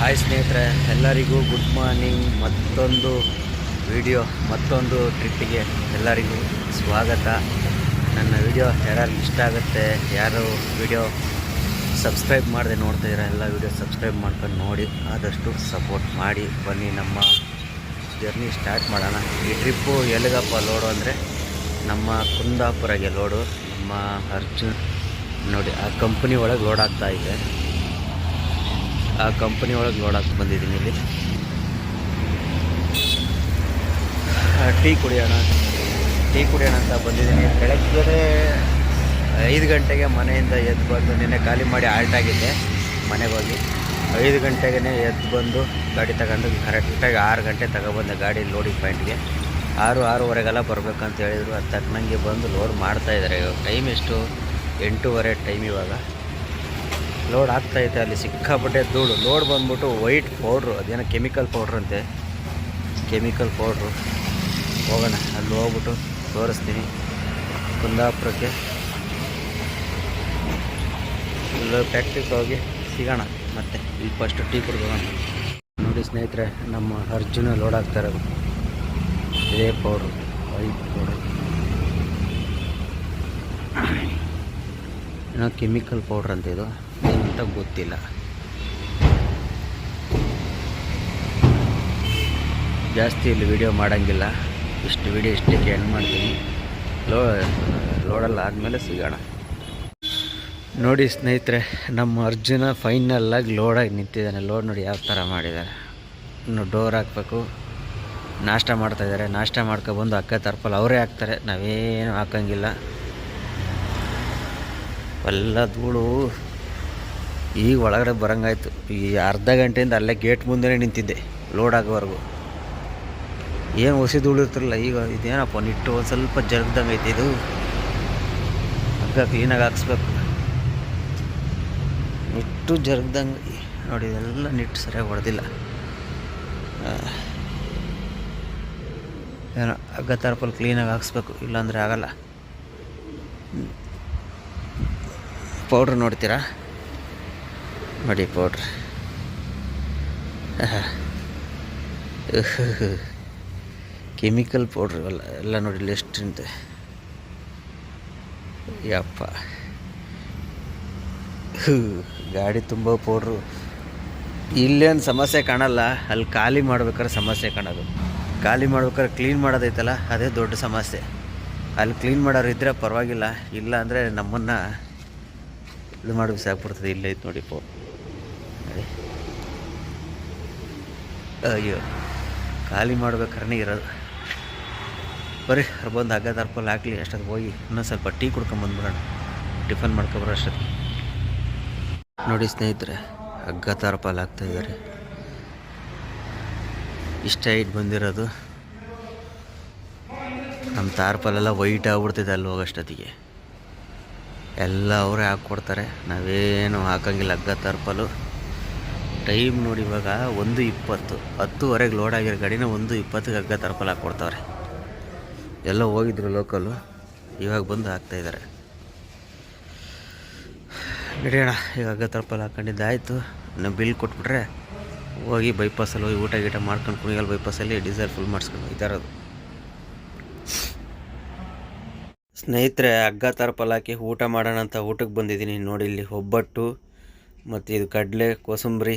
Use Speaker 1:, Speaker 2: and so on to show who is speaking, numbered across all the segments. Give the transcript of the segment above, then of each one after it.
Speaker 1: Hi ಸ್ನೇಹಿತರೆ, ಎಲ್ಲರಿಗೂ good morning. ಮತ್ತೊಂದು ವಿಡಿಯೋ, ಮತ್ತೊಂದು ಟ್ರಿಪ್ಪಿಗೆ ಎಲ್ಲರಿಗೂ ಸ್ವಾಗತ. ನನ್ನ ವಿಡಿಯೋ ಯಾರು ಇಷ್ಟ ಆಗುತ್ತೆ, ಯಾರು ವಿಡಿಯೋ ಸಬ್ಸ್ಕ್ರೈಬ್ ಮಾಡದೆ ನೋಡ್ತಾ ಇದ್ದೀರಾ, ಎಲ್ಲ ವಿಡಿಯೋ ಸಬ್ಸ್ಕ್ರೈಬ್ ಮಾಡ್ಕೊಂಡು ನೋಡಿ, ಆದಷ್ಟು ಸಪೋರ್ಟ್ ಮಾಡಿ. ಬನ್ನಿ ನಮ್ಮ ಜರ್ನಿ ಸ್ಟಾರ್ಟ್ ಮಾಡೋಣ. ಈ ಟ್ರಿಪ್ಪು ಎಲ್ಲಿಗಪ್ಪ ಲೋಡು ಅಂದರೆ ನಮ್ಮ ಕುಂದಾಪುರಗೆ ಲೋಡು. ನಮ್ಮ ಅರ್ಜುನ್ ನೋಡಿ ಆ ಕಂಪ್ನಿ ಒಳಗೆ ಲೋಡ್ ಆಗ್ತಾ ಇದೆ. ಆ ಕಂಪ್ನಿ ಒಳಗೆ ಲೋಡ್ ಹಾಕಿ ಬಂದಿದ್ದೀನಿ. ಇಲ್ಲಿ ಟೀ ಕುಡಿಯೋಣ ಅಂತ ಬಂದಿದ್ದೀನಿ. ಬೆಳಗ್ಗೆ 5 ಗಂಟೆಗೆ ಮನೆಯಿಂದ ಎದ್ದು ಬಂದು, ನಿನ್ನೆ ಖಾಲಿ ಮಾಡಿ ಆಲ್ಟ್ ಆಗಿದ್ದೆ. ಮನೆಗೆ ಹೋಗಿ 5 ಗಂಟೆಗೆ ಎದ್ದು ಬಂದು ಗಾಡಿ ತಗೊಂಡು ಕರೆಕ್ಟಾಗಿ 6 ಗಂಟೆ ತಗೊಬಂದೆ ಗಾಡಿ ಲೋಡಿಂಗ್ ಪಾಯಿಂಟ್ಗೆ. 6-6:30 ಬರಬೇಕಂತ ಹೇಳಿದರು. ಅದು ತಕ್ಕನಂಗೆ ಬಂದು ಲೋಡ್ ಮಾಡ್ತಾಯಿದ್ದಾರೆ. ಟೈಮ್ ಎಷ್ಟು, 8:30 ಟೈಮ್. ಇವಾಗ ಲೋಡ್ ಆಗ್ತಾಯಿದೆ. ಅಲ್ಲಿ ಸಿಕ್ಕಾಪಟ್ಟೆ ಧೂಳು. ಲೋಡ್ ಬಂದ್ಬಿಟ್ಟು ವೈಟ್ ಪೌಡ್ರು, ಅದೇನೋ ಕೆಮಿಕಲ್ ಪೌಡ್ರ್ ಅಂತೆ, ಕೆಮಿಕಲ್ ಪೌಡ್ರು. ಹೋಗೋಣ, ಅಲ್ಲಿ ಹೋಗ್ಬಿಟ್ಟು ತೋರಿಸ್ತೀನಿ ಕುಂದಾಪುರಕ್ಕೆ. ಇಲ್ಲಿ ಫ್ಯಾಕ್ಟ್ರಿಗೆ ಹೋಗಿ ಸಿಗೋಣ. ಮತ್ತೆ ಇಲ್ಲಿ ಫಸ್ಟ್ ಟೀ ಕುಡ್ಬೋಣ. ನೋಡಿ ಸ್ನೇಹಿತರೆ, ನಮ್ಮ ಅರ್ಜುನ ಲೋಡ್ ಆಗ್ತಾ ಇರೋದು ಇದೇ ಪೌಡ್ರು, ವೈಟ್ ಪೌಡ್ರು. ಏನೋ ಕೆಮಿಕಲ್ ಪೌಡ್ರ್ ಅಂತ, ಇದು ಅಂತ ಗೊತ್ತಿಲ್ಲ. ಜಾಸ್ತಿ ಇಲ್ಲಿ ವಿಡಿಯೋ ಮಾಡೋಂಗಿಲ್ಲ, ಇಷ್ಟು ವಿಡಿಯೋ ಇಷ್ಟಕ್ಕೆ ಎಂಡ್ ಮಾಡ್ತೀನಿ. ಲೋಡಲ್ಲ ಆದಮೇಲೆ ಸಿಗೋಣ. ನೋಡಿ ಸ್ನೇಹಿತರೆ, ನಮ್ಮ ಅರ್ಜುನ ಫೈನಲ್ಲಾಗಿ ಲೋಡಾಗಿ ನಿಂತಿದ್ದಾನೆ. ಲೋಡ್ ನೋಡಿ ಯಾವ ಥರ ಮಾಡಿದ್ದಾರೆ. ಇನ್ನು ಡೋರ್ ಹಾಕಬೇಕು. ನಾಷ್ಟ ಮಾಡ್ತಾಯಿದ್ದಾರೆ. ನಾಷ್ಟ ಮಾಡ್ಕೊಬಂದು ಅಕ್ಕ ತರ್ಪಲ್ ಅವರೇ ಹಾಕ್ತಾರೆ, ನಾವೇನು ಹಾಕೋಂಗಿಲ್ಲ. ಎಲ್ಲ ಧೂಳು. ಈಗ ಒಳಗಡೆ ಬರೋಂಗಾಯ್ತು. ಈ ಅರ್ಧ ಗಂಟೆಯಿಂದ ಅಲ್ಲೇ ಗೇಟ್ ಮುಂದೆ ನಿಂತಿದ್ದೆ ಲೋಡ್ ಆಗೋವರೆಗೂ. ಏನು ಹೊಸಿ ಧೂಳು ಇರ್ತಿರಲ್ಲ. ಈಗ ಇದೇನಪ್ಪ ನಿಟ್ಟು ಒಂದು ಸ್ವಲ್ಪ ಜರುಗ್ದಂಗೆ ಐತಿ. ಇದು ಹಗ್ಗ ಕ್ಲೀನಾಗಿ ಹಾಕ್ಸ್ಬೇಕು. ನಿಟ್ಟು ಜರುಗ್ದಂಗೆ ನೋಡಿ, ಇದೆಲ್ಲ ನಿಟ್ಟು ಸರಿಯಾಗಿ ಹೊಡೆದಿಲ್ಲ. ಏನೋ ಹಗ್ಗ ತರ್ಪಲ್ ಕ್ಲೀನಾಗಿ ಹಾಕ್ಸ್ಬೇಕು, ಇಲ್ಲಾಂದರೆ ಆಗಲ್ಲ. ಪೌಡ್ರ್ ನೋಡ್ತೀರಾ, ನೋಡಿ ಪೌಡ್ರ್. ಕೆಮಿಕಲ್ ಪೌಡ್ರ್ ಎಲ್ಲ ನೋಡಿ ಎಷ್ಟಂತೆ. ಯಪ್ಪ, ಗಾಡಿ ತುಂಬ ಪೌಡ್ರು. ಇಲ್ಲೇನು ಸಮಸ್ಯೆ ಕಾಣಲ್ಲ, ಅಲ್ಲಿ ಖಾಲಿ ಮಾಡ್ಬೇಕಾದ್ರೆ ಸಮಸ್ಯೆ ಕಾಣೋದು. ಖಾಲಿ ಮಾಡ್ಬೇಕಾದ್ರೆ ಕ್ಲೀನ್ ಮಾಡೋದೈತಲ್ಲ, ಅದೇ ದೊಡ್ಡ ಸಮಸ್ಯೆ. ಅಲ್ಲಿ ಕ್ಲೀನ್ ಮಾಡೋರು ಇದ್ದರೆ ಪರವಾಗಿಲ್ಲ, ಇಲ್ಲ ಅಂದರೆ ನಮ್ಮನ್ನು ಇದು ಮಾಡಿ ಸಾಕ್ಬಿಡ್ತದೆ. ಇಲ್ಲೇ ಐತೆ ನೋಡಿ ಪೌಡ್ರ್. ನೋಡಿ, ಅಯ್ಯೋ, ಖಾಲಿ ಮಾಡ್ಬೇಕಾರೆ ಇರೋದು. ಬರ್ರಿ ಬಂದು ಹಗ್ಗ ತರ್ಪಲ್ ಹಾಕಲಿ. ಅಷ್ಟೊತ್ತು ಹೋಗಿ ಇನ್ನೊಂದು ಸ್ವಲ್ಪ ಟೀ ಕುಡ್ಕೊಂಬಂದ್ಬಿಡೋಣ, ಟಿಫನ್ ಮಾಡ್ಕೊಬರೋ ಅಷ್ಟೊತ್ತಿಗೆ. ನೋಡಿ ಸ್ನೇಹಿತರೆ, ಹಗ್ಗ ತರ್ಪಲ್ ಹಾಕ್ತಾಯಿದ್ದಾರೆ. ಇಷ್ಟ ಹೈಟ್ ಬಂದಿರೋದು. ನಮ್ಮ ತಾರ್ಪಲೆಲ್ಲ ವೈಟ್ ಆಗ್ಬಿಡ್ತಿದೆ ಅಲ್ಲಿ ಹೋಗೋಷ್ಟೊತ್ತಿಗೆ. ಎಲ್ಲ ಅವರೇ ಹಾಕ್ಕೊಡ್ತಾರೆ, ನಾವೇನು ಹಾಕೋಂಗಿಲ್ಲ. ಹಗ್ಗ ತರ್ಪಲು ಟೈಮ್ ನೋಡಿ, ಇವಾಗ 1:20, 10:00 ಲೋಡ್ ಆಗಿರೋ ಗಾಡಿನ 1:20 ಹಗ್ಗ ತರ್ಪಲ್ ಹಾಕ್ಕೊಡ್ತಾವ್ರೆ. ಎಲ್ಲ ಹೋಗಿದ್ರು ಲೋಕಲು, ಇವಾಗ ಬಂದು ಹಾಕ್ತಾಯಿದ್ದಾರೆ. ನಡೆಯೋಣ. ಈಗ ಹಗ್ಗ ತರ್ಪಲ್ ಹಾಕ್ಕೊಂಡಿದ್ದಾಯಿತು. ಇನ್ನು ಬಿಲ್ ಕೊಟ್ಬಿಟ್ರೆ ಹೋಗಿ ಬೈಪಾಸಲ್ಲಿ ಹೋಗಿ ಊಟ ಗೀಟ ಮಾಡ್ಕೊಂಡು, ಕುಣಿಗಲ್ ಬೈಪಾಸಲ್ಲಿ ಡೀಸೆಲ್ ಫುಲ್ ಮಾಡಿಸ್ಕೊಂಡು ಹೋಗ್ತಾ ಇರೋದು. ಸ್ನೇಹಿತರೆ, ಹಗ್ಗ ತರ್ಪಲ್ ಹಾಕಿ ಊಟ ಮಾಡೋಣ ಅಂತ ಊಟಕ್ಕೆ ಬಂದಿದ್ದೀನಿ. ನೋಡಿ, ಇಲ್ಲಿ ಒಬ್ಬಟ್ಟು ಮತ್ತು ಇದು ಕಡಲೆ ಕೋಸಂಬರಿ.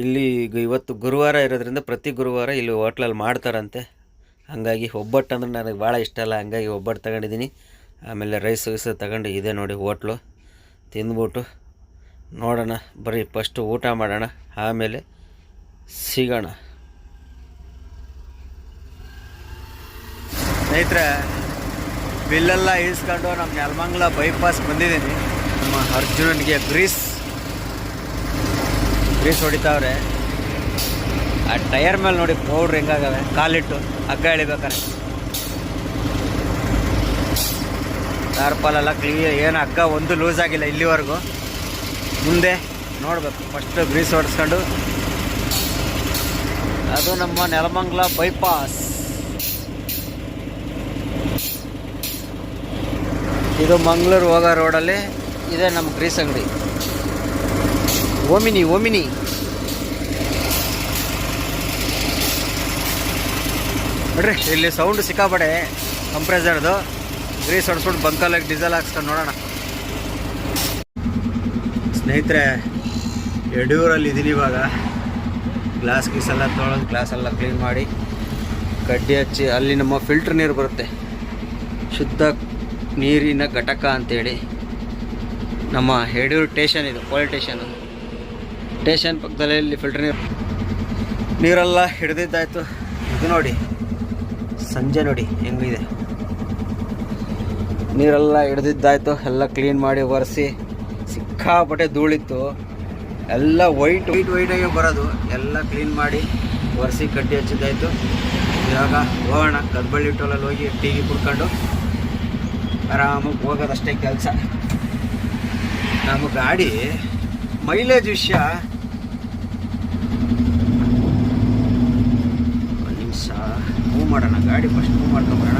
Speaker 1: ಇಲ್ಲಿ ಇವತ್ತು ಗುರುವಾರ ಇರೋದ್ರಿಂದ ಪ್ರತಿ ಗುರುವಾರ ಇಲ್ಲಿ ಹೋಟ್ಲಲ್ಲಿ ಮಾಡ್ತಾರಂತೆ. ಹಾಗಾಗಿ ಒಬ್ಬಟ್ಟು ಅಂದರೆ ನನಗೆ ಭಾಳ ಇಷ್ಟ ಅಲ್ಲ, ಹಂಗಾಗಿ ಒಬ್ಬಟ್ಟು ತಗೊಂಡಿದ್ದೀನಿ. ಆಮೇಲೆ ರೈಸ್ ತಗೊಂಡು ಇದೆ ನೋಡಿ ಹೋಟ್ಲು. ತಿಂದ್ಬಿಟ್ಟು ನೋಡೋಣ. ಬರೀ ಫಸ್ಟು ಊಟ ಮಾಡೋಣ, ಆಮೇಲೆ ಸಿಗೋಣ. ಸ್ನೇಹಿತರೆ, ಬಿಲ್ಲೆಲ್ಲ ಇಳಿಸ್ಕೊಂಡು ನಮ್ಮ ನೆಲಮಂಗಲ ಬೈಪಾಸ್ ಬಂದಿದ್ದೀನಿ. ನಮ್ಮ ಅರ್ಜುನನಿಗೆ ಗ್ರೀಸ್ ಹೊಡಿತಾವ್ರೆ. ಆ ಟೈರ್ ಮೇಲೆ ನೋಡಿ ಪೌಡ್ರ್ ಹೆಂಗಾಗವೆ, ಕಾಲಿಟ್ಟು ಹಗ್ಗ ಎಳಿಬೇಕಾರೆ. ಟಾರ್ಪಲೆಲ್ಲ ಕ್ಲಿಯರ್, ಏನು ಹಗ್ಗ ಒಂದು ಲೂಸ್ ಆಗಿಲ್ಲ ಇಲ್ಲಿವರೆಗೂ. ಮುಂದೆ ನೋಡಬೇಕು. ಫಸ್ಟ್ ಗ್ರೀಸ್ ಹೊಡಿಸ್ಕೊಂಡು, ಅದು ನಮ್ಮ ನೆಲಮಂಗಲ ಬೈಪಾಸ್. ಇದು ಮಂಗಳೂರು ಹೋಗೋ ರೋಡಲ್ಲಿ ಇದೆ ನಮ್ಮ ಗ್ರೀಸ್ ಅಂಗಡಿ. ಓಮಿನಿ ನೋಡ್ರಿ ಇಲ್ಲಿ ಸೌಂಡ್ ಸಿಕ್ಕಾಪಡೆ ಕಂಪ್ರೆಸರ್ದು. ಗ್ರೀಸ್ ಹೊಡ್ಸ್ಬಿಟ್ಟು ಬಂಕಲ್ಲಿ ಡೀಸೆಲ್ ಹಾಕ್ಸ್ಕೊಂಡು ನೋಡೋಣ. ಸ್ನೇಹಿತರೆ, ಯಡಿಯೂರಲ್ಲಿ ಇದ್ದೀನಿ ಇವಾಗ. ಗ್ಲಾಸ್ ಎಲ್ಲ ತೊಳೆದು ಗ್ಲಾಸೆಲ್ಲ ಕ್ಲೀನ್ ಮಾಡಿ ಕಡ್ಡಿ ಹಚ್ಚಿ, ಅಲ್ಲಿ ನಮ್ಮ ಫಿಲ್ಟ್ರ್ ನೀರು ಬರುತ್ತೆ, ಶುದ್ಧ ನೀರಿನ ಘಟಕ ಅಂತೇಳಿ. ನಮ್ಮ ಯಡಿಯೂರು ಸ್ಟೇಷನ್ ಇದು, ಪೊಲೀಸ್ ಸ್ಟೇಷನ್ ಪಕ್ಕದಲ್ಲಿ ಇಲ್ಲಿ ಫಿಲ್ಟ್ರ್ ನೀರೆಲ್ಲ ಹಿಡಿದಿದ್ದಾಯಿತು. ಇದು ನೋಡಿ ಸಂಜೆ ನೋಡಿ ಹೆಂಗಿದೆ, ನೀರೆಲ್ಲ ಹಿಡ್ದಿದ್ದಾಯಿತು. ಎಲ್ಲ ಕ್ಲೀನ್ ಮಾಡಿ ಒರೆಸಿ, ಸಿಕ್ಕಾಪಟ್ಟೆ ಧೂಳಿತ್ತು, ಎಲ್ಲ ವೈಟಾಗಿ ಬರೋದು. ಎಲ್ಲ ಕ್ಲೀನ್ ಮಾಡಿ ಒರೆಸಿ ಕಡ್ಡಿ ಹಚ್ಚಿದ್ದಾಯಿತು. ಇವಾಗ ಹೋಗೋಣ ಕದ್ಬಳ್ಳಿ ಟೋಲಲ್ಲಿ ಹೋಗಿ ಟೀ ಕುಡ್ಕೊಂಡು ಆರಾಮಾಗಿ ಹೋಗೋದಷ್ಟೇ ಕೆಲಸ. ನಮ್ಮ ಗಾಡಿ ಮೈಲೇಜ್ ವಿಷಯ ಒಂದು ನಿಮಿಷ ಮೂವ್ ಮಾಡೋಣ. ಗಾಡಿ ಫಸ್ಟ್ ಮೂವ್ ಮಾಡ್ಕೊಂಬರೋಣ.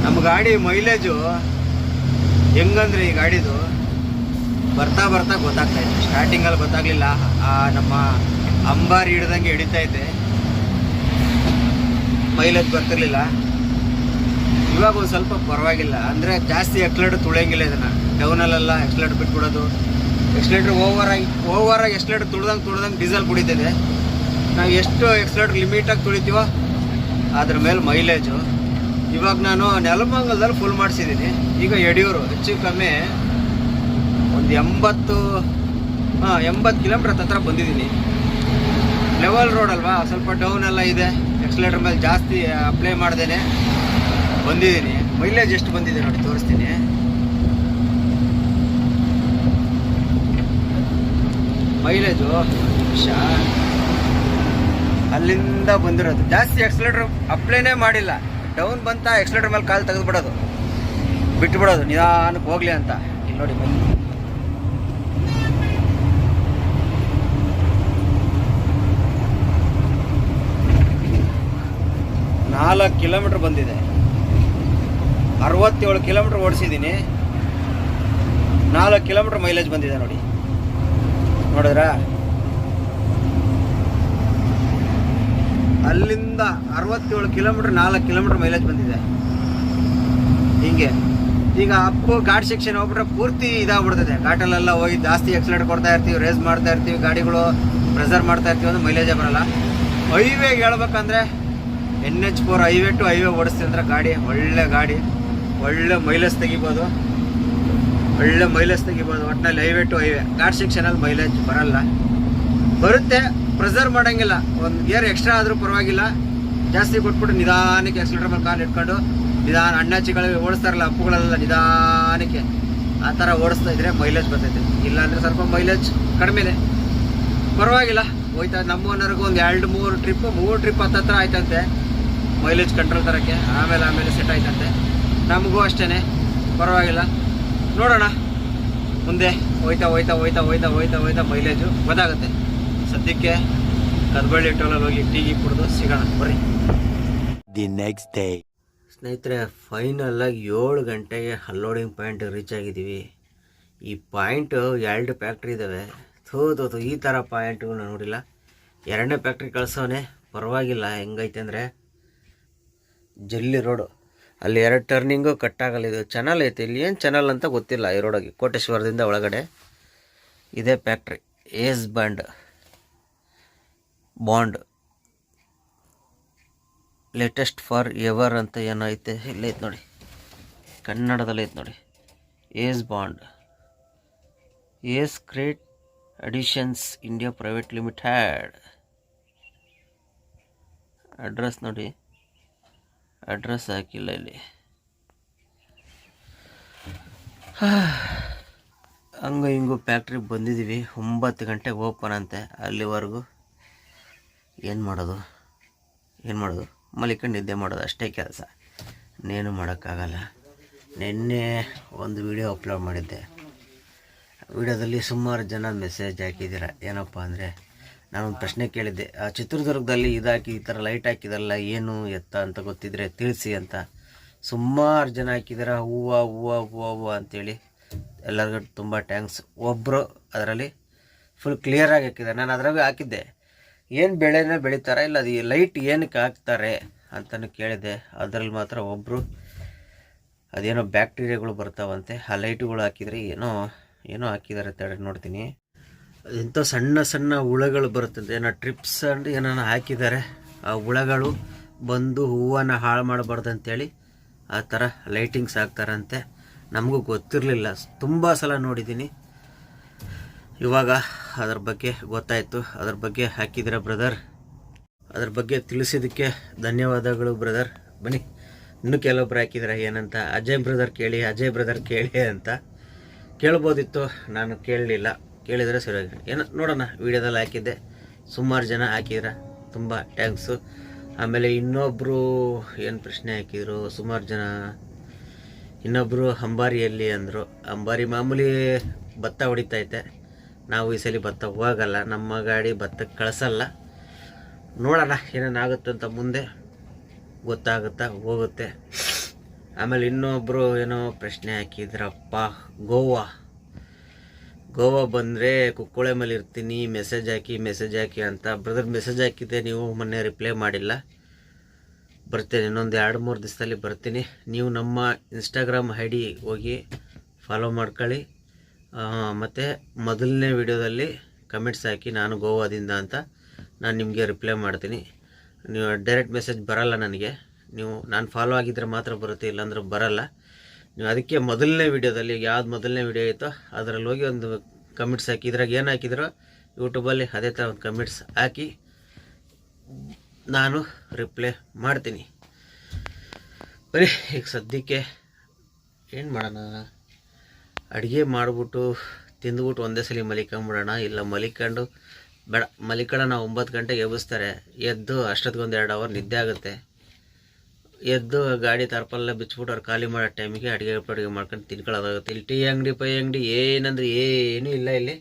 Speaker 1: ನಮ್ಮ ಗಾಡಿ ಮೈಲೇಜು ಹೆಂಗಂದ್ರೆ, ಈ ಗಾಡಿದು ಬರ್ತಾ ಗೊತ್ತಾಗ್ತಾ ಇತ್ತು. ಸ್ಟಾರ್ಟಿಂಗಲ್ಲಿ ಗೊತ್ತಾಗಲಿಲ್ಲ, ನಮ್ಮ ಅಂಬಾರಿ ಹಿಡ್ದಂಗೆ ಹಿಡಿತಾ ಇದ್ದೆ, ಮೈಲೇಜ್ ಬರ್ತಿರ್ಲಿಲ್ಲ. ಇವಾಗ ಒಂದು ಸ್ವಲ್ಪ ಪರವಾಗಿಲ್ಲ, ಅಂದರೆ ಜಾಸ್ತಿ ಎಕ್ಸ್ಲೇಟರ್ ತುಳಿಯಂಗಿಲ್ಲ. ಇದನ್ನು ಡೌನಲ್ಲೆಲ್ಲ ಎಕ್ಸ್ಲೇಟರ್ ಬಿಟ್ಬಿಡೋದು, ಎಕ್ಸ್ಲೇಟರ್ ಓವರಾಗಿ ಎಕ್ಸ್ಲೇಟರ್ ತುಳ್ದಂಗೆ ಡೀಸೆಲ್ ಕುಡಿತಿದೆ. ನಾವು ಎಷ್ಟು ಎಕ್ಸ್ಲೇಟರ್ ಲಿಮಿಟಾಗಿ ತುಳಿತೀವೋ ಅದ್ರ ಮೇಲೆ ಮೈಲೇಜು. ಇವಾಗ ನಾನು ನೆಲಮಂಗಲದಲ್ಲಿ ಫುಲ್ ಮಾಡಿಸಿದ್ದೀನಿ. ಈಗ ಯಡಿಯೂರು ಹೆಚ್ಚು ಕಮ್ಮಿ ಒಂದು 80 ಕಿಲೋಮೀಟ್ರ್ ಹತ್ರ ಬಂದಿದ್ದೀನಿ. ಲೆವೆಲ್ ರೋಡ್ ಅಲ್ವಾ, ಸ್ವಲ್ಪ ಡೌನ್ ಎಲ್ಲ ಇದೆ. ಎಕ್ಸ್ಲೇಟರ್ ಮೇಲೆ ಜಾಸ್ತಿ ಅಪ್ಲೈ ಮಾಡ್ದೇನೆ ಬಂದಿದ್ದೀನಿ. ಮೈಲೇಜ್ ಎಷ್ಟು ಬಂದಿದೆ ನೋಡಿ ತೋರಿಸ್ತೀನಿ. ಮೈಲೇಜು ಅಲ್ಲಿಂದ ಬಂದಿರೋದು. ಜಾಸ್ತಿ ಎಕ್ಸ್ಲೇಟರ್ ಅಪ್ಲೈನೇ ಮಾಡಿಲ್ಲ. ಡೌನ್ ಬಂತ ಎಕ್ಸ್ಲೇಟರ್ ಮೇಲೆ ಕಾಲು ತೆಗೆದುಬಿಡೋದು, ಬಿಟ್ಟುಬಿಡೋದು, ನಿಧಾನಕ್ಕೆ ಹೋಗ್ಲಿ ಅಂತ. ಇಲ್ಲಿ ನೋಡಿ ಬಂದು 4 ಕಿಲೋಮೀಟ್ರ್ ಬಂದಿದೆ. 67 ಕಿಲೋಮೀಟ್ರ್ ಓಡಿಸಿದ್ದೀನಿ. 4 ಕಿಲೋಮೀಟ್ರ್ ಮೈಲೇಜ್ ಬಂದಿದೆ ನೋಡಿ, ನೋಡಿದ್ರಾ? ಅಲ್ಲಿಂದ 67 ಕಿಲೋಮೀಟ್ರ್ 4 ಕಿಲೋಮೀಟ್ರ್ ಮೈಲೇಜ್ ಬಂದಿದೆ. ಹೀಗೆ ಈಗ ಅಪ್ಪು ಘಾಟ್ ಸೆಕ್ಷನ್ ಹೋಗ್ಬಿಟ್ರೆ ಪೂರ್ತಿ ಇದಾಗ್ಬಿಡ್ತದೆ. ಘಾಟಲ್ಲೆಲ್ಲ ಹೋಗಿ ಜಾಸ್ತಿ ಎಕ್ಸ್ಲೇಟರ್ ಕೊಡ್ತಾ ಇರ್ತೀವಿ, ರೇಸ್ ಮಾಡ್ತಾ ಇರ್ತೀವಿ, ಗಾಡಿಗಳು ಪ್ರೆಸರ್ ಮಾಡ್ತಾ ಇರ್ತೀವಿ ಅಂದ್ರೆ ಮೈಲೇಜೇ ಬರೋಲ್ಲ. ಹೈವೇಗೆ ಹೇಳ್ಬೇಕಂದ್ರೆ NH4 ಹೈವೇ ಟು ಹೈವೇ ಓಡಿಸ್ತೀವಿ ಅಂದ್ರೆ ಗಾಡಿ ಒಳ್ಳೆ ಮೈಲೇಜ್ ತೆಗಿಬೋದು. ಒಟ್ಟಿನಲ್ಲಿ ಹೈವೇ ಟು ಹೈವೇ. ಘಾಟ್ ಸೆಕ್ಷನಲ್ಲಿ ಮೈಲೇಜ್ ಬರಲ್ಲ, ಬರುತ್ತೆ, ಪ್ರೆಸರ್ ಮಾಡೋಂಗಿಲ್ಲ. ಒಂದು ಗೇರ್ ಎಕ್ಸ್ಟ್ರಾ ಆದರೂ ಪರವಾಗಿಲ್ಲ, ಜಾಸ್ತಿ ಕೊಟ್ಬಿಟ್ಟು ನಿಧಾನಕ್ಕೆ ಎಕ್ಸ್ಲೇಟರ್ ಮೇಲೆ ಕಾಲು ಇಟ್ಕೊಂಡು ನಿಧಾನ ಅಣ್ಣಾಚಿಗಳಿಗೆ ಓಡಿಸ್ತಾರಲ್ಲ ಅಪ್ಪುಗಳೆಲ್ಲ, ನಿಧಾನಕ್ಕೆ ಆ ಥರ ಓಡಿಸ್ತಾ ಇದ್ರೆ ಮೈಲೇಜ್ ಬರ್ತೈತೆ. ಇಲ್ಲಾಂದರೆ ಸ್ವಲ್ಪ ಮೈಲೇಜ್ ಕಡಿಮೆನೆ, ಪರವಾಗಿಲ್ಲ ಹೋಯ್ತಾ. ನಮ್ಮ ಓನರ್ಗೂ ಒಂದು 2-3 ಟ್ರಿಪ್ ಹತ್ತತ್ರ ಆಯ್ತಂತೆ ಮೈಲೇಜ್ ಕಂಟ್ರೋಲ್ ತರೋಕ್ಕೆ. ಆಮೇಲೆ ಸೆಟ್ ಆಯ್ತಂತೆ. ನಮಗೂ ಅಷ್ಟೇ, ಪರವಾಗಿಲ್ಲ. ನೋಡೋಣ ಮುಂದೆ ಹೋಯ್ತಾ ಮೈಲೇಜು ಗೊತ್ತಾಗುತ್ತೆ. ಸದ್ಯಕ್ಕೆ ಕದ್ಬಳ್ಳಿ ಟೋಲಲ್ಲಿ ಹೋಗಿ ಟೀ ಕುಡಿದು ಸಿಗೋಣ ಬರ್ರಿ. ದಿ ನೆಕ್ಸ್ಟ್ ಡೇ ಸ್ನೇಹಿತರೆ, ಫೈನಲಾಗಿ 7 ಗಂಟೆಗೆ ಅನ್ಲೋಡಿಂಗ್ ಪಾಯಿಂಟ್ ರೀಚ್ ಆಗಿದ್ದೀವಿ. ಈ ಪಾಯಿಂಟು 2 ಫ್ಯಾಕ್ಟ್ರಿ ಇದ್ದಾವೆ. ಥೋದು ಈ ಥರ ಪಾಯಿಂಟು ನಾನು ನೋಡಿಲ್ಲ. 2ನೇ ಫ್ಯಾಕ್ಟ್ರಿ ಕಳ್ಸೋನೆ, ಪರವಾಗಿಲ್ಲ. ಹೆಂಗೈತೆ ಅಂದರೆ ಜಲ್ಲಿ ರೋಡು, ಅಲ್ಲಿ 2 ಟರ್ನಿಂಗು ಕಟ್ಟಾಗಲ್ಲ. ಇದು ಚಾನಲ್ ಐತೆ, ಇಲ್ಲಿ ಏನು ಚಾನಲ್ ಅಂತ ಗೊತ್ತಿಲ್ಲ. ಈ ರೋಡಾಗಿ ಕೋಟೇಶ್ವರದಿಂದ ಒಳಗಡೆ ಇದೇ factory. Ace bond latest for ever ಅಂತ ಏನೋ ಐತೆ. ಇಲ್ಲೇ ಐತೆ ನೋಡಿ, ಕನ್ನಡದಲ್ಲಿ ಐತೆ ನೋಡಿ. Ace crate additions India private limited. Address ನೋಡಿ, ಅಡ್ರೆಸ್ ಹಾಕಿಲ್ಲ ಇಲ್ಲಿ. ಹಂಗೂ ಹಿಂಗೂ ಫ್ಯಾಕ್ಟ್ರಿಗೆ ಬಂದಿದ್ದೀವಿ. 9 ಗಂಟೆಗೆ ಓಪನ್ ಅಂತೆ. ಅಲ್ಲಿವರೆಗೂ ಏನು ಮಾಡೋದು ಮಲಿಕೊಂಡು ನಿದ್ದೆ ಮಾಡೋದು ಅಷ್ಟೇ ಕೆಲಸ, ಇನ್ನೇನು ಮಾಡೋಕ್ಕಾಗಲ್ಲ. ನಿನ್ನೆ ಒಂದು ವಿಡಿಯೋ ಅಪ್ಲೋಡ್ ಮಾಡಿದ್ದೆ. ವಿಡಿಯೋದಲ್ಲಿ ಸುಮಾರು ಜನ ಮೆಸೇಜ್ ಹಾಕಿದ್ದೀರ. ಏನಪ್ಪ ಅಂದರೆ, ನಾನೊಂದು ಪ್ರಶ್ನೆ ಕೇಳಿದ್ದೆ, ಆ ಚಿತ್ರದುರ್ಗದಲ್ಲಿ ಇದಾಕಿ ಈ ಥರ ಲೈಟ್ ಹಾಕಿದಾರಲ್ಲ, ಏನು ಎತ್ತ ಅಂತ ಗೊತ್ತಿದ್ರೆ ತಿಳಿಸಿ ಅಂತ. ಸುಮಾರು ಜನ ಹಾಕಿದಾರ ಹೂವು ಅಂತೇಳಿ. ಎಲ್ಲರಿಗೂ ತುಂಬ ಟ್ಯಾಂಕ್ಸ್. ಒಬ್ಬರು ಅದರಲ್ಲಿ ಫುಲ್ ಕ್ಲಿಯರಾಗಿ ಹಾಕಿದ್ದಾರೆ. ನಾನು ಅದ್ರಾಗ ಹಾಕಿದ್ದೆ ಏನು ಬೆಳೆನೇ ಬೆಳೀತಾರೆ ಇಲ್ಲ ಅದು ಲೈಟ್ ಏನಕ್ಕೆ ಹಾಕ್ತಾರೆ ಅಂತಲೂ ಕೇಳಿದೆ. ಅದರಲ್ಲಿ ಮಾತ್ರ ಒಬ್ಬರು ಅದೇನೋ ಬ್ಯಾಕ್ಟೀರಿಯಾಗಳು ಬರ್ತಾವಂತೆ, ಆ ಲೈಟುಗಳು ಹಾಕಿದರೆ ಏನೋ ಹಾಕಿದ್ದಾರೆ ತಡೆ ನೋಡ್ತೀನಿ. ಇಂಥ ಸಣ್ಣ ಸಣ್ಣ ಹುಳಗಳು ಬರುತ್ತಂತೆ, ಏನೋ ಟ್ರಿಪ್ಸ್ ಅಂಡ್ ಏನೋ ಹಾಕಿದ್ದಾರೆ. ಆ ಹುಳಗಳು ಬಂದು ಹೂವನ್ನು ಹಾಳು ಮಾಡಬಾರ್ದು ಅಂತೇಳಿ ಆ ಥರ ಲೈಟಿಂಗ್ಸ್ ಹಾಕ್ತಾರಂತೆ. ನಮಗೂ ಗೊತ್ತಿರಲಿಲ್ಲ, ತುಂಬ ಸಲ ನೋಡಿದ್ದೀನಿ. ಇವಾಗ ಅದ್ರ ಬಗ್ಗೆ ಗೊತ್ತಾಯಿತು. ಅದ್ರ ಬಗ್ಗೆ ಹಾಕಿದ್ದೀರಾ ಬ್ರದರ್, ಅದ್ರ ಬಗ್ಗೆ ತಿಳಿಸಿದ್ದಕ್ಕೆ ಧನ್ಯವಾದಗಳು ಬ್ರದರ್. ಬನ್ನಿ, ಇನ್ನೂ ಕೆಲವೊಬ್ರು ಹಾಕಿದ್ದಾರೆ ಏನಂತ, ಅಜಯ್ ಬ್ರದರ್ ಕೇಳಿ ಅಂತ. ಕೇಳ್ಬೋದಿತ್ತು, ನಾನು ಕೇಳಲಿಲ್ಲ. ಕೇಳಿದರೆ ಸರಿಯಾಗಿ ಏನೋ ನೋಡೋಣ, ವೀಡಿಯೋದಲ್ಲಿ ಹಾಕಿದ್ದೆ. ಸುಮಾರು ಜನ ಹಾಕಿದ್ರ, ತುಂಬ ಟ್ಯಾಂಕ್ಸು. ಆಮೇಲೆ ಇನ್ನೊಬ್ಬರು ಏನು ಪ್ರಶ್ನೆ ಹಾಕಿದರು ಸುಮಾರು ಜನ. ಇನ್ನೊಬ್ಬರು ಅಂಬಾರಿಯಲ್ಲಿ ಅಂದರು. ಅಂಬಾರಿ ಮಾಮೂಲಿ ಭತ್ತ ಹೊಡಿತೈತೆ. ನಾವು ಈ ಸಲ ಭತ್ತ ಹೋಗಲ್ಲ, ನಮ್ಮ ಗಾಡಿ ಭತ್ತಕ್ಕೆ ಕಳಿಸಲ್ಲ. ನೋಡೋಣ ಏನೇನಾಗುತ್ತೆ ಅಂತ, ಮುಂದೆ ಗೊತ್ತಾಗುತ್ತಾ ಹೋಗುತ್ತೆ. ಆಮೇಲೆ ಇನ್ನೊಬ್ಬರು ಏನೋ ಪ್ರಶ್ನೆ ಹಾಕಿದ್ರಪ್ಪ, ಗೋವಾ ಬಂದರೆ ಕುಕ್ಕುಳೆ ಮೇಲೆ ಇರ್ತೀನಿ, ಮೆಸೇಜ್ ಹಾಕಿ ಅಂತ. ಬ್ರದರ್ ಮೆಸೇಜ್ ಹಾಕಿದ್ದೆ, ನೀವು ಮೊನ್ನೆ ರಿಪ್ಲೈ ಮಾಡಿಲ್ಲ. ಬರ್ತೀನಿ, ಇನ್ನೊಂದು 2-3 ದಿವಸದಲ್ಲಿ ಬರ್ತೀನಿ. ನೀವು ನಮ್ಮ ಇನ್ಸ್ಟಾಗ್ರಾಮ್ ಐಡಿ ಹೋಗಿ ಫಾಲೋ ಮಾಡ್ಕೊಳ್ಳಿ. ಮತ್ತು ಮೊದಲನೇ ವಿಡಿಯೋದಲ್ಲಿ ಕಮೆಂಟ್ಸ್ ಹಾಕಿ ನಾನು ಗೋವಾದಿಂದ ಅಂತ, ನಾನು ನಿಮಗೆ ರಿಪ್ಲೈ ಮಾಡ್ತೀನಿ. ನೀವು ಡೈರೆಕ್ಟ್ ಮೆಸೇಜ್ ಬರೋಲ್ಲ ನನಗೆ, ನಾನು ಫಾಲೋ ಆಗಿದ್ದರೆ ಮಾತ್ರ ಬರುತ್ತೆ, ಇಲ್ಲಾಂದ್ರೆ ಬರೋಲ್ಲ. ನೀವು ಅದಕ್ಕೆ ಮೊದಲನೇ ವಿಡಿಯೋದಲ್ಲಿ ಯಾವ್ದು ಮೊದಲನೇ ವಿಡಿಯೋ ಐತೋ ಅದರಲ್ಲಿ ಹೋಗಿ ಒಂದು ಕಮೆಂಟ್ಸ್ ಹಾಕಿ. ಇದ್ರಾಗ ಏನು ಹಾಕಿದ್ರೋ ಯೂಟ್ಯೂಬಲ್ಲಿ ಅದೇ ಥರ ಒಂದು ಕಮೆಂಟ್ಸ್ ಹಾಕಿ ನಾನು ರಿಪ್ಲೈ ಮಾಡ್ತೀನಿ. ಬರೀ ಈಗ ಸದ್ಯಕ್ಕೆ ಏನು ಮಾಡೋಣ, ಅಡುಗೆ ಮಾಡಿಬಿಟ್ಟು ತಿಂದುಬಿಟ್ಟು ಒಂದೇ ಸಲ ಮಲಿಕೊಂಬಿಡೋಣ. ಇಲ್ಲ ಮಲಿಕೊಂಡು ಬೇಡ, ಮಲಿಕೊಳ್ಳೋಣ. 9 ಗಂಟೆಗೆ ಎಬ್ಬಿಸ್ತಾರೆ, ಎದ್ದು ಅಷ್ಟೊತ್ತಿಗೊಂದು 2 ಅವರ್ ನಿದ್ದೆ ಆಗುತ್ತೆ. ಎದ್ದು ಗಾಡಿ ತರ್ಪಲ್ಲ ಬಿಚ್ಚಿಬಿಟ್ಟು ಅವ್ರು ಖಾಲಿ ಮಾಡೋ ಟೈಮಿಗೆ ಅಡುಗೆ ಮಾಡ್ಕೊಂಡು ತಿನ್ಕೊಳ್ಳೋದಾಗುತ್ತೆ. ಇಲ್ಲಿ ಟೀ ಅಂಗಡಿ ಪೈ ಅಂಗಡಿ ಏನಂದ್ರೆ ಏನೂ ಇಲ್ಲ. ಇಲ್ಲಿ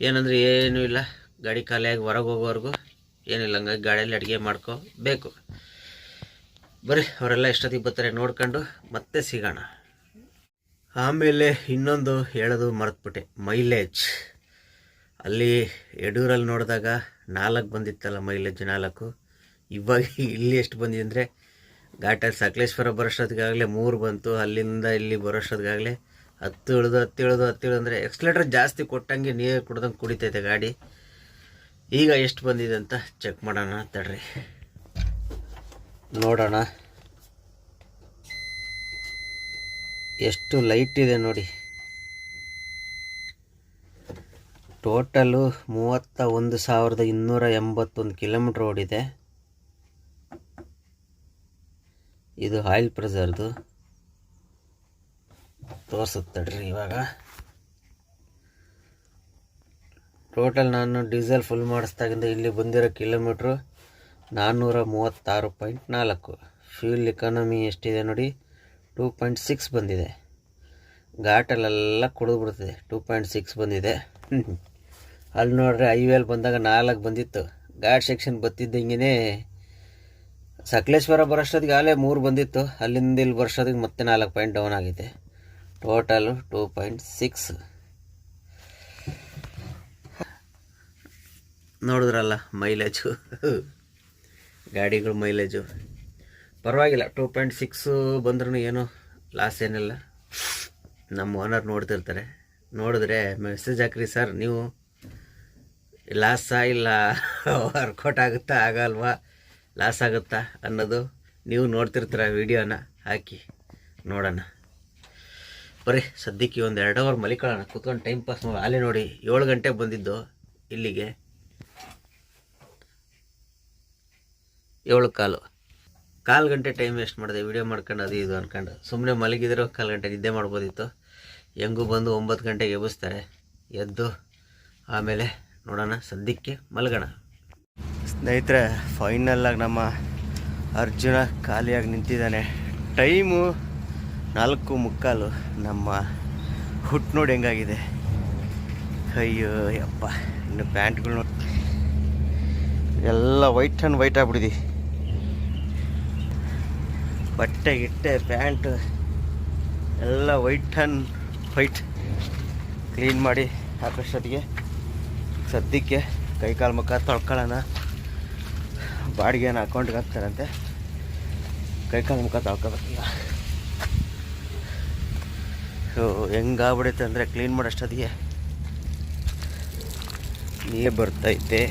Speaker 1: ಏನಂದ್ರೆ ಏನೂ ಇಲ್ಲ. ಗಾಡಿ ಖಾಲಿಯಾಗಿ ಹೊರಗೆ ಹೋಗೋವರೆಗೂ ಏನಿಲ್ಲ. ಹಂಗಾಗಿ ಗಾಡಿಯಲ್ಲಿ ಅಡುಗೆ ಮಾಡ್ಕೋಬೇಕು. ಬರೀ ಅವರೆಲ್ಲ ಎಷ್ಟೊತ್ತಿಗೆ ಬರ್ತಾರೆ ನೋಡ್ಕೊಂಡು ಮತ್ತೆ ಸಿಗೋಣ. ಆಮೇಲೆ ಇನ್ನೊಂದು ಹೇಳೋದು ಮರೆತುಬಿಟ್ಟೆ, ಮೈಲೇಜ್. ಅಲ್ಲಿ ಯಡೂರಲ್ಲಿ ನೋಡಿದಾಗ 4 ಬಂದಿತ್ತಲ್ಲ ಮೈಲೇಜ್, 4. ಇವಾಗ ಇಲ್ಲಿ ಎಷ್ಟು ಬಂದಿದೆ ಅಂದರೆ, ಘಾಟಲ್ಲಿ ಸಕಲೇಶ್ವರ ಬರೋಷ್ಟೊತ್ತಿಗಾಗಲೇ 3 ಬಂತು. ಅಲ್ಲಿಂದ ಇಲ್ಲಿ ಬರೋಷ್ಟೊತ್ತಿಗಾಗಲೇ 10 ಇಳಿದು ಅಂದರೆ ಎಕ್ಸ್ಲೇಟರ್ ಜಾಸ್ತಿ ಕೊಟ್ಟಂಗೆ ನೀರು ಕುಡ್ದಂಗೆ ಕುಡಿತೈತೆ ಗಾಡಿ. ಈಗ ಎಷ್ಟು ಬಂದಿದೆ ಅಂತ ಚೆಕ್ ಮಾಡೋಣ ತಡ್ರಿ, ನೋಡೋಣ ಎಷ್ಟು ಲೈಟ್ ಇದೆ ನೋಡಿ. ಟೋಟಲು 31,281 ಕಿಲೋಮೀಟ್ರ್ ಓಡಿದೆ. ಇದು ಆಯಿಲ್ ಪ್ರೆಸರ್ದು ತೋರಿಸುತ್ತಡ್ರಿ. ಇವಾಗ ಟೋಟಲ್ ನಾನು ಡೀಸೆಲ್ ಫುಲ್ ಮಾಡಿಸ್ದಾಗಿಂದ ಇಲ್ಲಿ ಬಂದಿರೋ ಕಿಲೋಮೀಟ್ರು 436.4. ಫ್ಯೂಲ್ ಎಕಾನಮಿ ಎಷ್ಟಿದೆ ನೋಡಿ, 2.6 ಬಂದಿದೆ. ಘಾಟಲ್ಲೆಲ್ಲ ಕುಡಿದ್ಬಿಡ್ತದೆ, 2.6 ಬಂದಿದೆ. ಅಲ್ಲಿ ನೋಡ್ರಿ, ಹೈವೇಲಿ ಬಂದಾಗ 4 ಬಂದಿತ್ತು. ಘಾಟ್ ಸೆಕ್ಷನ್ ಬತ್ತಿದ್ದಂಗೆ ಸಕಲೇಶ್ವರ ಬರೋಷ್ಟೊತ್ತಿಗೆ ಆಗಲೇ 3 ಬಂದಿತ್ತು. ಅಲ್ಲಿಂದ ಇಲ್ಲಿ ಬರೋಷ್ಟೊತ್ತಿಗೆ ಮತ್ತೆ 4 ಪಾಯಿಂಟ್ ಡೌನ್ ಆಗಿದೆ. ಟೋಟಲು 2.6. ನೋಡಿದ್ರಲ್ಲ ಮೈಲೇಜು, ಗಾಡಿಗಳು ಮೈಲೇಜು ಪರವಾಗಿಲ್ಲ. 2.6 ಬಂದ್ರೂ ಏನೂ ಲಾಸ್ ಏನಿಲ್ಲ. ನಮ್ಮ ಓನರ್ ನೋಡ್ತಿರ್ತಾರೆ, ನೋಡಿದ್ರೆ ಮೆಸೇಜ್ ಹಾಕ್ರಿ ಸರ್, ನೀವು ಲಾಸಾ ಇಲ್ಲ ವರ್ಕೌಟ್ ಆಗುತ್ತಾ ಆಗಲ್ವಾ, ಲಾಸ್ ಆಗುತ್ತಾ ಅನ್ನೋದು ನೀವು ನೋಡ್ತಿರ್ತೀರ. ವಿಡಿಯೋನ ಹಾಕಿ ನೋಡೋಣ. ಬರೀ ಸದ್ಯಕ್ಕೆ ಒಂದು 2 ಅವರ್ ಮಲಿಕೊಳ್ಳೋಣ, ಕೂತ್ಕೊಂಡು ಟೈಮ್ ಪಾಸ್ ಮಾಡಿ. ಅಲ್ಲೇ ನೋಡಿ 7 ಗಂಟೆಗೆ ಬಂದಿದ್ದು ಇಲ್ಲಿಗೆ, 7:15 ಗಂಟೆ ಟೈಮ್ ವೇಸ್ಟ್ ಮಾಡಿದೆ ವಿಡಿಯೋ ಮಾಡ್ಕೊಂಡು ಅದು ಇದು ಅಂದ್ಕೊಂಡು. ಸುಮ್ಮನೆ ಮಲಗಿದ್ರೆ 1/4 ಗಂಟೆ ನಿದ್ದೆ ಮಾಡ್ಬೋದಿತ್ತು. ಹೆಂಗೂ ಬಂದು 9 ಗಂಟೆಗೆ ಎಬ್ಬಿಸ್ತಾರೆ. ಎದ್ದು ಆಮೇಲೆ ನೋಡೋಣ, ಸದ್ಯಕ್ಕೆ ಮಲಗೋಣ. ಸ್ನೇಹಿತರೆ, ಫೈನಲ್ಲಾಗಿ ನಮ್ಮ ಅರ್ಜುನ ಖಾಲಿಯಾಗಿ ನಿಂತಿದ್ದಾನೆ. ಟೈಮು 4:45. ನಮ್ಮ ಹುಟ್ಟು ನೋಡಿ ಹೆಂಗಾಗಿದೆ. ಅಯ್ಯೋ ಯಪ್ಪ, ಇನ್ನು ಪ್ಯಾಂಟ್ಗಳು ನೋಡಿ ಎಲ್ಲ ವೈಟ್ ಆ್ಯಂಡ್ ವೈಟ್ ಆಗ್ಬಿಟ್ಟಿದೆ. ಬಟ್ಟೆ ಗಿಟ್ಟೆ ಪ್ಯಾಂಟ್ ಎಲ್ಲ ವೈಟ್ ಆ್ಯಂಡ್ ವೈಟ್. ಕ್ಲೀನ್ ಮಾಡಿ ಹಾಕೋಷ್ಟೊತ್ತಿಗೆ ಸದ್ಯಕ್ಕೆ ಕೈಕಾಲು ಮುಖ ತೊಳ್ಕೊಳ್ಳೋಣ. ಬಾಡಿಗೆನ ಅಕೌಂಟ್ಗೆ ಹಾಕ್ತಾರಂತೆ, ಕೈಕಾಲು ಮುಖ ತೊಳ್ಕೊಬೇಕಿಲ್ಲ. ಸೊ ಹೆಂಗಾಗ್ಬಿಡುತ್ತೆ ಅಂದರೆ ಕ್ಲೀನ್ ಮಾಡೋಷ್ಟೊತ್ತಿಗೆ ನೀರು ಬರ್ತೈತೆ.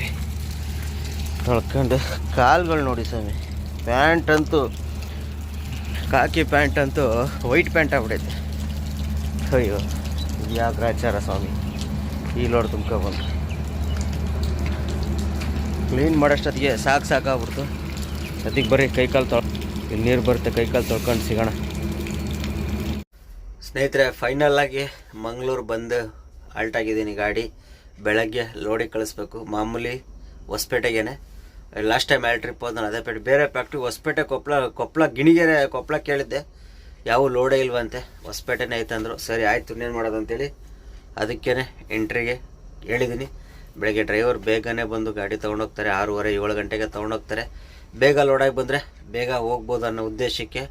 Speaker 1: ತೊಳ್ಕೊಂಡು ಕಾಲುಗಳು ನೋಡಿ ಸ್ವಾಮಿ, ಪ್ಯಾಂಟ್ ಅಂತೂ ಕಾಕಿ ಪ್ಯಾಂಟ್ ಅಂತೂ ವೈಟ್ ಪ್ಯಾಂಟ್ ಆಗ್ಬಿಡೈತೆ. ಅಯ್ಯೋ ಯಾವ ಗ್ರಾಚಾರ ಸ್ವಾಮಿ, ಈ ಲೋಡ್ ತುಂಬ್ಕೊಬಂದು ಕ್ಲೀನ್ ಮಾಡೋಷ್ಟೊತ್ತಿಗೆ ಸಾಕಾಗ್ಬಿಡ್ತು. ಅದಕ್ಕೆ ಬರೀ ಕೈಕಾಲು ಇಲ್ಲಿ ನೀರು ಬರುತ್ತೆ, ಕೈಕಾಲು ತೊಳ್ಕೊಂಡು ಸಿಗೋಣ. ಸ್ನೇಹಿತರೆ, ಫೈನಲ್ಲಾಗಿ ಮಂಗಳೂರು ಬಂದು ಆಲ್ಟ್ ಆಗಿದ್ದೀನಿ. ಗಾಡಿ ಬೆಳಗ್ಗೆ ಲೋಡಿಗೆ ಕಳಿಸ್ಬೇಕು. ಮಾಮೂಲಿ ಹೊಸಪೇಟೆಗೇನೆ. ಲಾಸ್ಟ್ ಟೈಮ್ ಎರಡು ಟ್ರಿಪ್ ಹೋದ ನಾನು ಅದೇ ಪೇಟೆ, ಬೇರೆ ಫ್ಯಾಕ್ಟ್ರಿ ಹೊಸಪೇಟೆ, ಕೊಪ್ಪಳ ಗಿಣಿಗೆರೆ ಕೊಪ್ಪಳ ಕೇಳಿದ್ದೆ, ಯಾವ ಲೋಡೇ ಇಲ್ವಂತೆ, ಹೊಸಪೇಟೆನೇ ಐತಂದ್ರು. ಸರಿ ಆಯಿತು, ಇನ್ನೇನು ಮಾಡೋದು ಅಂತೇಳಿ ಅದಕ್ಕೇ ಎಂಟ್ರಿಗೆ ಹೇಳಿದ್ದೀನಿ. ಬೆಳಗ್ಗೆ ಡ್ರೈವರ್ ಬೇಗನೆ ಬಂದು ಗಾಡಿ ತೊಗೊಂಡೋಗ್ತಾರೆ. 6:30 7 ಗಂಟೆಗೆ ತೊಗೊಂಡೋಗ್ತಾರೆ. ಬೇಗ ಲೋಡಾಗಿ ಬಂದರೆ ಬೇಗ ಹೋಗ್ಬೋದು ಅನ್ನೋ ಉದ್ದೇಶಕ್ಕೆ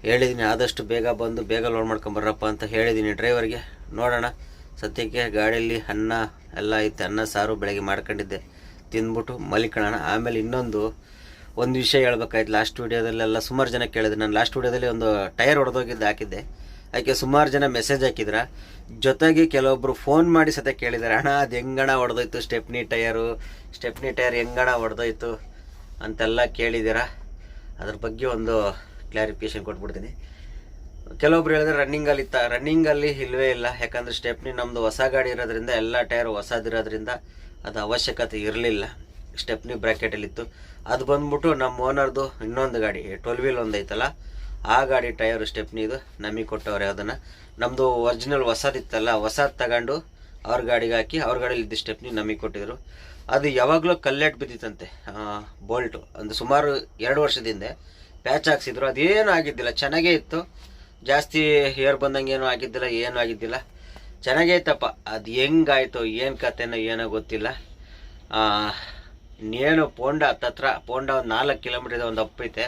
Speaker 1: ಹೇಳಿದ್ದೀನಿ. ಆದಷ್ಟು ಬೇಗ ಬಂದು ಬೇಗ ಲೋಡ್ ಮಾಡ್ಕೊಂಬರ್ರಪ್ಪ ಅಂತ ಹೇಳಿದ್ದೀನಿ ಡ್ರೈವರ್ಗೆ. ನೋಡೋಣ, ಸದ್ಯಕ್ಕೆ ಗಾಡಿಯಲ್ಲಿ ಅನ್ನ ಎಲ್ಲ ಐತೆ, ಅನ್ನ ಸಾರು ಬೆಳಗ್ಗೆ ಮಾಡ್ಕೊಂಡಿದ್ದೆ, ತಿಂದ್ಬಿಟ್ಟು ಮಲಿಕೊಳ್ಳೋಣ. ಆಮೇಲೆ ಇನ್ನೊಂದು ವಿಷಯ ಹೇಳ್ಬೇಕಾಯ್ತು. ಲಾಸ್ಟ್ ವೀಡಿಯೋದಲ್ಲೆಲ್ಲ ಸುಮಾರು ಜನ ಕೇಳಿದ್ರು. ನಾನು ಲಾಸ್ಟ್ ವೀಡಿಯೋದಲ್ಲಿ ಒಂದು ಟೈರ್ ಹೊಡೆದೋಗಿದ್ದು ಹಾಕಿದ್ದೆ, ಅದಕ್ಕೆ ಸುಮಾರು ಜನ ಮೆಸೇಜ್ ಹಾಕಿದ್ರ. ಜೊತೆಗೆ ಕೆಲವೊಬ್ಬರು ಫೋನ್ ಮಾಡಿ ಸತ ಕೇಳಿದ್ದಾರೆ, ಅಣ್ಣ ಅದು ಹೆಂಗಣ ಹೊಡೆದೋಯ್ತು, ಸ್ಟೆಪ್ನಿ ಟೈರ್ ಹೆಂಗಣ ಹೊಡೆದೋಯ್ತು ಅಂತೆಲ್ಲ ಕೇಳಿದ್ದೀರಾ. ಅದ್ರ ಬಗ್ಗೆ ಒಂದು ಕ್ಲಾರಿಫಿಕೇಶನ್ ಕೊಟ್ಬಿಡ್ತೀನಿ. ಕೆಲವೊಬ್ರು ಹೇಳಿದ್ರೆ ರನ್ನಿಂಗಲ್ಲಿ ಇಲ್ಲವೇ ಇಲ್ಲ. ಯಾಕಂದರೆ ಸ್ಟೆಪ್ನಿ ನಮ್ಮದು ಹೊಸ ಗಾಡಿ ಇರೋದ್ರಿಂದ, ಎಲ್ಲ ಟೈರು ಹೊಸದಿರೋದ್ರಿಂದ ಅದು ಅವಶ್ಯಕತೆ ಇರಲಿಲ್ಲ. ಸ್ಟೆಪ್ನಿ ಬ್ರ್ಯಾಕೆಟಲ್ಲಿತ್ತು. ಅದು ಬಂದ್ಬಿಟ್ಟು ನಮ್ಮ ಓನರ್ದು ಇನ್ನೊಂದು ಗಾಡಿ 12 ವೀಲ್ ಒಂದು ಐತಲ್ಲ, ಆ ಗಾಡಿ ಟೈರು ಸ್ಟೆಪ್ನಿದು ನಮಗೆ ಕೊಟ್ಟವ್ರೆ. ಅದನ್ನು ನಮ್ಮದು ಒರಿಜಿನಲ್ ಹೊಸದಿತ್ತಲ್ಲ, ಹೊಸದು ತಗೊಂಡು ಅವ್ರ ಗಾಡಿಗೆ ಹಾಕಿ ಅವ್ರ ಗಾಡೀಲಿ ಇದ್ದ ಸ್ಟೆಪ್ನಿ ನಮಗೆ ಕೊಟ್ಟಿದ್ರು. ಅದು ಯಾವಾಗಲೂ ಕಲ್ಲೆಟ್ ಬಿದ್ದಿತ್ತಂತೆ, ಬೋಲ್ಟು. ಒಂದು ಸುಮಾರು 2 ವರ್ಷದಿಂದ ಪ್ಯಾಚ್ ಹಾಕ್ಸಿದ್ರು. ಅದೇನು ಆಗಿದ್ದಿಲ್ಲ, ಚೆನ್ನಾಗೇ ಇತ್ತು. ಜಾಸ್ತಿ ಏರ್ ಬಂದಂಗೆ ಏನೂ ಆಗಿದ್ದಿಲ್ಲ, ಏನೂ ಆಗಿದ್ದಿಲ್ಲ, ಚೆನ್ನಾಗೇ ಇತ್ತಪ್ಪ. ಅದು ಹೆಂಗಾಯ್ತು, ಏನು ಕತೆನೋ ಏನೋ ಗೊತ್ತಿಲ್ಲ. ಇನ್ನೇನು ಪೋಂಡ ಹತ್ತತ್ರ, ಪೋಂಡ ಒಂದು 4 ಕಿಲೋಮೀಟರ್ ಇದೆ, ಒಂದು ಅಪ್ ಐತೆ.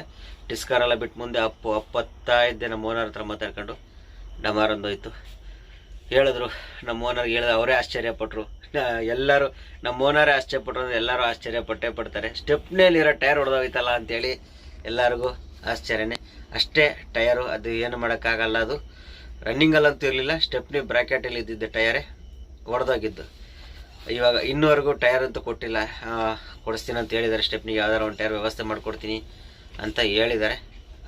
Speaker 1: ಡಿಸ್ಕರೆಲ್ಲ ಬಿಟ್ಟು ಮುಂದೆ ಹತ್ತಾ ಇದ್ದೆ. ನಮ್ಮ ಓನರ್ ಹತ್ರ ಮಾತಾಡ್ಕೊಂಡು ಡಮಾರೊಂದೋಯ್ತು. ಹೇಳಿದ್ರು ನಮ್ಮ ಓನರ್ಗೆ, ಹೇಳಿದ್ರೆ ಅವರೇ ಆಶ್ಚರ್ಯಪಟ್ಟರು. ಎಲ್ಲರೂ ನಮ್ಮ ಓನರೇ ಆಶ್ಚರ್ಯಪಟ್ಟರು, ಎಲ್ಲರೂ ಆಶ್ಚರ್ಯಪಟ್ಟೇ ಪಡ್ತಾರೆ. ಸ್ಟೆಪ್ನೇಲಿರೋ ಟೈರ್ ಹೊಡೆದೋಯ್ತಲ್ಲ ಅಂತೇಳಿ ಎಲ್ಲರಿಗೂ ಆಶ್ಚರ್ಯನೇ. ಅಷ್ಟೇ ಟಯರು, ಅದು ಏನು ಮಾಡೋಕ್ಕಾಗಲ್ಲ. ಅದು ರನ್ನಿಂಗಲ್ಲಂತೂ ಇರಲಿಲ್ಲ, ಸ್ಟೆಪ್ನಿ ಬ್ರ್ಯಾಕೆಟಲ್ಲಿ ಇದ್ದಿದ್ದ ಟಯರೇ ಹೊಡೆದೋಗಿದ್ದು. ಇವಾಗ ಇನ್ನೂವರೆಗೂ ಟೈರ್ ಅಂತೂ ಕೊಟ್ಟಿಲ್ಲ. ಕೊಡಿಸ್ತೀನಿ ಅಂತ ಹೇಳಿದ್ದಾರೆ. ಸ್ಟೆಪ್ನಿಗೆ ಯಾವ್ದಾರು ಒಂದು ಟೈರ್ ವ್ಯವಸ್ಥೆ ಮಾಡಿಕೊಡ್ತೀನಿ ಅಂತ ಹೇಳಿದ್ದಾರೆ.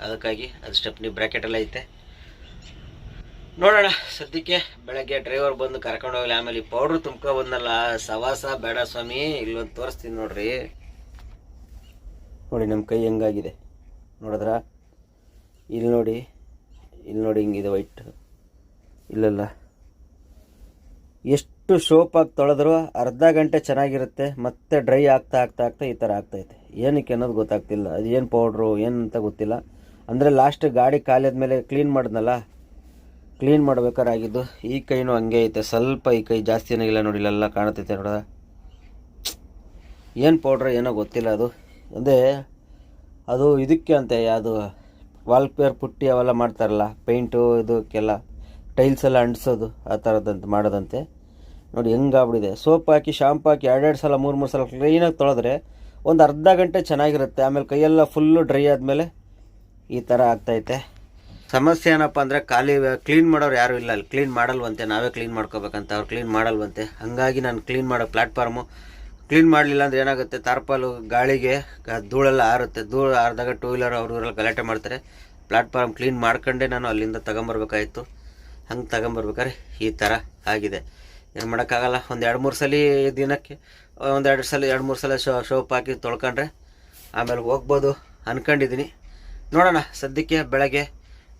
Speaker 1: ಅದಕ್ಕಾಗಿ ಅದು ಸ್ಟೆಪ್ನಿ ಬ್ರ್ಯಾಕೆಟೆಲ್ಲ ಐತೆ. ನೋಡೋಣ, ಸದ್ಯಕ್ಕೆ ಬೆಳಗ್ಗೆ ಡ್ರೈವರ್ ಬಂದು ಕರ್ಕೊಂಡು ಹೋಗಲಿ. ಆಮೇಲೆ ಈ ಪೌಡ್ರು ತುಂಬ್ಕೊ ಬಂದಲ್ಲ, ಸವಾಸ ಬೇಡ ಸ್ವಾಮಿ. ಇಲ್ಲೊಂದು ತೋರಿಸ್ತೀನಿ ನೋಡ್ರಿ. ನೋಡಿ ನಮ್ಮ ಕೈ ಹೆಂಗಾಗಿದೆ ನೋಡಿದ್ರ, ಇಲ್ಲಿ ನೋಡಿ ಹಿಂಗಿದೆ ವೈಟ್. ಇಲ್ಲೆಲ್ಲ ಎಷ್ಟು ಶೋಪಾಗಿ ತೊಳೆದ್ರು ಅರ್ಧ ಗಂಟೆ ಚೆನ್ನಾಗಿರುತ್ತೆ, ಮತ್ತೆ ಡ್ರೈ ಆಗ್ತಾ ಈ ಥರ ಆಗ್ತೈತೆ. ಏನಕ್ಕೆ ಅನ್ನೋದು ಗೊತ್ತಾಗ್ತಿಲ್ಲ. ಅದು ಏನು ಪೌಡ್ರು ಏನಂತ ಗೊತ್ತಿಲ್ಲ. ಅಂದರೆ ಲಾಸ್ಟ್ ಗಾಡಿ ಖಾಲಿ ಆದಮೇಲೆ ಕ್ಲೀನ್ ಮಾಡಿದ್ನಲ್ಲ, ಕ್ಲೀನ್ ಮಾಡ್ಬೇಕಾರಾಗಿದ್ದು. ಈ ಕೈನೂ ಹಂಗೆ ಐತೆ, ಸ್ವಲ್ಪ ಈ ಕೈ ಜಾಸ್ತಿ ಏನಾಗಿಲ್ಲ ನೋಡಿ, ಇಲ್ಲೆಲ್ಲ ಕಾಣತೈತೆ ನೋಡ. ಏನು ಪೌಡ್ರ್ ಏನೋ ಗೊತ್ತಿಲ್ಲ. ಅದು ಅಂದರೆ ಅದು ಇದಕ್ಕೆ ಅಂತೆ, ಅದು ವಾಲ್ಪೇರ್ ಪುಟ್ಟಿ ಅವೆಲ್ಲ ಮಾಡ್ತಾರಲ್ಲ, ಪೇಂಟು ಇದಕ್ಕೆಲ್ಲ ಟೈಲ್ಸ್ ಎಲ್ಲ ಅಂಟಿಸೋದು, ಆ ಥರದಂತೆ ಮಾಡೋದಂತೆ. ನೋಡಿ ಹೆಂಗಾಗ್ಬಿಟ್ಟಿದೆ. ಸೋಪ್ ಹಾಕಿ ಶಾಂಪು ಹಾಕಿ 2 ಸಲ 3 ಸಲ ಕ್ಲೀನಾಗಿ ತೊಳೆದ್ರೆ ಒಂದು ಅರ್ಧ ಗಂಟೆ ಚೆನ್ನಾಗಿರುತ್ತೆ. ಆಮೇಲೆ ಕೈಯೆಲ್ಲ ಫುಲ್ಲು ಡ್ರೈ ಆದಮೇಲೆ ಈ ಥರ ಆಗ್ತೈತೆ. ಸಮಸ್ಯೆ ಏನಪ್ಪ ಅಂದರೆ ಖಾಲಿ ಕ್ಲೀನ್ ಮಾಡೋರು ಯಾರೂ ಇಲ್ಲ ಅಲ್ಲಿ. ಕ್ಲೀನ್ ಮಾಡಲ್ವಂತೆ, ನಾವೇ ಕ್ಲೀನ್ ಮಾಡ್ಕೋಬೇಕಂತ. ಅವ್ರು ಕ್ಲೀನ್ ಮಾಡಲ್ವಂತೆ. ಹಾಗಾಗಿ ನಾನು ಕ್ಲೀನ್ ಮಾಡೋ ಪ್ಲ್ಯಾಟ್ಫಾರ್ಮು ಕ್ಲೀನ್ ಮಾಡಲಿಲ್ಲ ಅಂದರೆ ಏನಾಗುತ್ತೆ, ತಾರ್ಪಾಲು ಗಾಳಿಗೆ ಧೂಳೆಲ್ಲ ಆರುತ್ತೆ. ಧೂಳು ಆರಿದಾಗ 2 ವೀಲರ್ ಅವರೆಲ್ಲ ಗಲಾಟೆ ಮಾಡ್ತಾರೆ. ಪ್ಲ್ಯಾಟ್ಫಾರ್ಮ್ ಕ್ಲೀನ್ ಮಾಡ್ಕೊಂಡೆ ನಾನು ಅಲ್ಲಿಂದ ತಗೊಂಬರ್ಬೇಕಾಯಿತು. ಹಂಗೆ ತಗೊಂಬರ್ಬೇಕಾದ್ರೆ ಈ ಥರ ಆಗಿದೆ. ಏನು ಮಾಡೋಕ್ಕಾಗಲ್ಲ. ಒಂದು 2-3 ಸಲ ದಿನಕ್ಕೆ ಒಂದು 2-3 ಸಲ ಸೋಪ್ ಹಾಕಿ ತೊಳ್ಕೊಂಡ್ರೆ ಆಮೇಲೆ ಹೋಗ್ಬೋದು ಅಂದ್ಕೊಂಡಿದ್ದೀನಿ. ನೋಡೋಣ, ಸದ್ಯಕ್ಕೆ ಬೆಳಗ್ಗೆ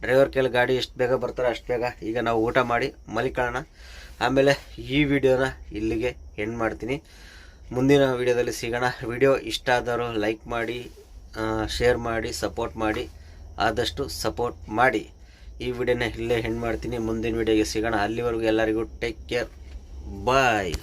Speaker 1: ಡ್ರೈವರ್ ಕೈಲಿ ಗಾಡಿ ಎಷ್ಟು ಬೇಗ ಬರ್ತಾರೋ ಅಷ್ಟು ಬೇಗ. ಈಗ ನಾವು ಊಟ ಮಾಡಿ ಮಲಿಕೊಳ್ಳೋಣ. ಆಮೇಲೆ ಈ ವಿಡಿಯೋನ ಇಲ್ಲಿಗೆ ಎಂಡ್ ಮಾಡ್ತೀನಿ. ಮುಂದಿನ ವಿಡಿಯೋದಲ್ಲಿ ಸಿಗೋಣ. ವಿಡಿಯೋ ಇಷ್ಟ ಆದವರು ಲೈಕ್ ಮಾಡಿ, ಶೇರ್ ಮಾಡಿ, ಸಪೋರ್ಟ್ ಮಾಡಿ. ಆದಷ್ಟು ಸಪೋರ್ಟ್ ಮಾಡಿ. ಈ ವಿಡಿಯೋನ ಇಲ್ಲೇ ಎಂಡ್ ಮಾಡ್ತೀನಿ. ಮುಂದಿನ ವಿಡಿಯೋಗೆ ಸಿಗೋಣ. ಅಲ್ಲಿವರೆಗೂ ಎಲ್ಲರಿಗೂ ಟೇಕ್ ಕೇರ್, ಬಾಯ್.